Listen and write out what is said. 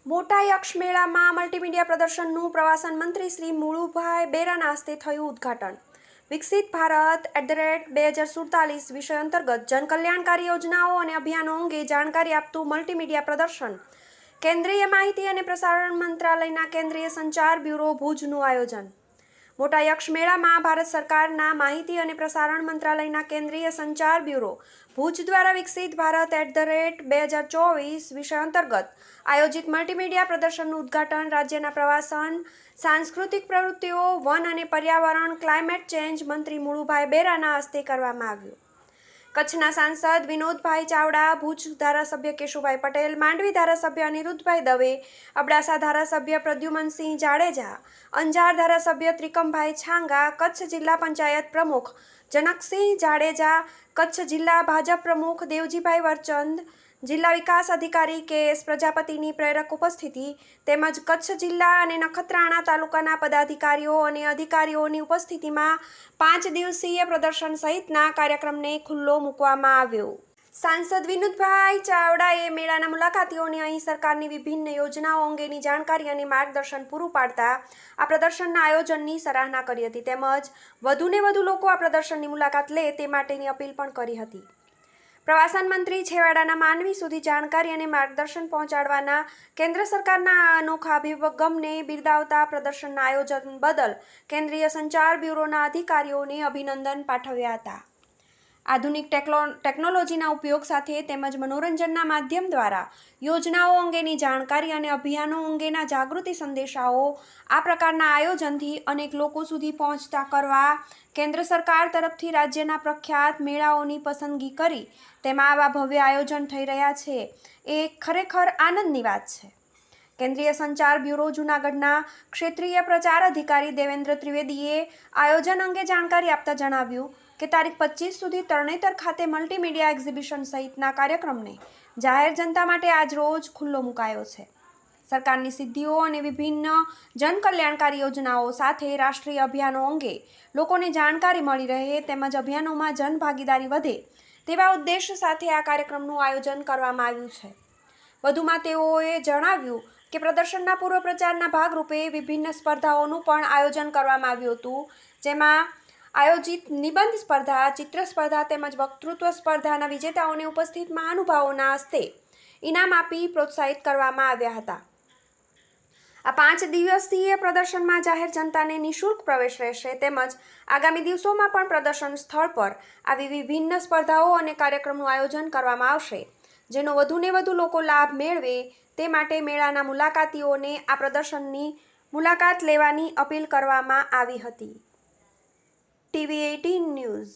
મોટા યક્ષ મેળામાં મલ્ટીમીડિયા પ્રદર્શનનું પ્રવાસન મંત્રી શ્રી મુળુભાઈ બેરાના હસ્તે થયું ઉદ્ઘાટન। વિકસિત ભારત @2047 વિષય અંતર્ગત જનકલ્યાણકારી યોજનાઓ અને અભિયાનો અંગે જાણકારી આપતું મલ્ટીમીડિયા પ્રદર્શન કેન્દ્રીય માહિતી અને પ્રસારણ મંત્રાલયના કેન્દ્રીય સંચાર બ્યુરો ભુજનું આયોજન। મોટા યક્ષ મેળામાં ભારત સરકારના માહિતી અને પ્રસારણ મંત્રાલયના કેન્દ્રીય સંચાર બ્યુરો ભુજ દ્વારા વિકસિત ભારત @2024 વિષય અંતર્ગત આયોજિત મલ્ટીમીડિયા પ્રદર્શનનું ઉદ્ઘાટન રાજ્યના પ્રવાસન, સાંસ્કૃતિક પ્રવૃત્તિઓ, વન અને પર્યાવરણ ક્લાઇમેટ ચેન્જ મંત્રી મુળુભાઈ બેરાના હસ્તે કરવામાં આવ્યું। કચ્છના સાંસદ વિનોદભાઈ ચાવડા, ભુજ ધારાસભ્ય કેશુભાઈ પટેલ, માંડવી ધારાસભ્ય અનિરુદ્ધભાઈ દવે, અબડાસા ધારાસભ્ય પ્રદ્યુમનસિંહ જાડેજા, અંજાર ધારાસભ્ય ત્રિકમભાઈ છાંગા, કચ્છ જિલ્લા પંચાયત પ્રમુખ જનકસિંહ જાડેજા, કચ્છ જિલ્લા ભાજપ પ્રમુખ દેવજીભાઈ વરચંદ, જિલ્લા વિકાસ અધિકારી કે.એસ. પ્રજાપતિની પ્રેરક ઉપસ્થિતિ તેમજ કચ્છ જિલ્લા અને નખત્રાણા તાલુકાના પદાધિકારીઓ અને અધિકારીઓની ઉપસ્થિતિમાં 5 દિવસીય પ્રદર્શન સહિતના કાર્યક્રમને ખુલ્લો મૂકવામાં આવ્યો। સાંસદ વિનોદભાઈ ચાવડાએ મેળાના મુલાકાતીઓને અહીં સરકારની વિભિન્ન યોજનાઓ અંગેની જાણકારી અને માર્ગદર્શન પૂરું પાડતા આ પ્રદર્શનના આયોજનની સરાહના કરી હતી તેમજ વધુને વધુ લોકો આ પ્રદર્શનની મુલાકાત લે તે માટેની અપીલ પણ કરી હતી। પ્રવાસન મંત્રી છેવાડાના માનવી સુધી જાણકારી અને માર્ગદર્શન પહોંચાડવાના કેન્દ્ર સરકારના આ અનોખા અભિગમને બિરદાવતા પ્રદર્શનના આયોજન બદલ કેન્દ્રીય સંચાર બ્યુરોના અધિકારીઓને અભિનંદન પાઠવ્યા હતા। આધુનિક ટેકનોલોજીના ઉપયોગ સાથે તેમજ મનોરંજનના માધ્યમ દ્વારા યોજનાઓ અંગેની જાણકારી અને અભિયાનો અંગેના જાગૃતિ સંદેશાઓ આ પ્રકારના આયોજનથી અનેક લોકો સુધી પહોંચતા કરવા કેન્દ્ર સરકાર તરફથી રાજ્યના પ્રખ્યાત મેળાઓની પસંદગી કરી તેમાં આવા ભવ્ય આયોજન થઈ રહ્યા છે એ ખરેખર આનંદની વાત છે। કેન્દ્રીય સંચાર બ્યુરો જૂનાગઢના ક્ષેત્રીય પ્રચાર અધિકારી દેવેન્દ્ર ત્રિવેદીએ આયોજન અંગે જાણકારી આપતા જણાવ્યું કે તારીખ 25 સુધી તરણેતર ખાતે મલ્ટીમીડિયા એક્ઝિબિશન સહિતના કાર્યક્રમને જાહેર જનતા માટે આજરોજ ખુલ્લો મુકાયો છે। સરકારની સિદ્ધિઓ અને વિભિન્ન જનકલ્યાણકારી યોજનાઓ સાથે રાષ્ટ્રીય અભિયાનો અંગે લોકોને જાણકારી મળી રહે તેમજ અભિયાનોમાં જનભાગીદારી વધે તેવા ઉદ્દેશ સાથે આ કાર્યક્રમનું આયોજન કરવામાં આવ્યું છે। વધુમાં તેઓએ જણાવ્યું કે પ્રદર્શનના પૂર્વ પ્રચારના ભાગરૂપે વિભિન્ન સ્પર્ધાઓનું પણ આયોજન કરવામાં આવ્યું હતું જેમાં આયોજિત નિબંધ સ્પર્ધા, ચિત્ર સ્પર્ધા તેમજ વક્તૃત્વ સ્પર્ધાના વિજેતાઓને ઉપસ્થિત મહાનુભાવોના હસ્તે ઇનામ આપી પ્રોત્સાહિત કરવામાં આવ્યા હતા। આ 5 દિવસીય પ્રદર્શનમાં જાહેર જનતાને નિઃશુલ્ક પ્રવેશ રહેશે તેમજ આગામી દિવસોમાં પણ પ્રદર્શન સ્થળ પર આવી વિભિન્ન સ્પર્ધાઓ અને કાર્યક્રમનું આયોજન કરવામાં આવશે જેનો વધુને વધુ લોકો લાભ મેળવે તે માટે મેળાના મુલાકાતીઓને આ પ્રદર્શનની મુલાકાત લેવાની અપીલ કરવામાં આવી હતી। TV18 news.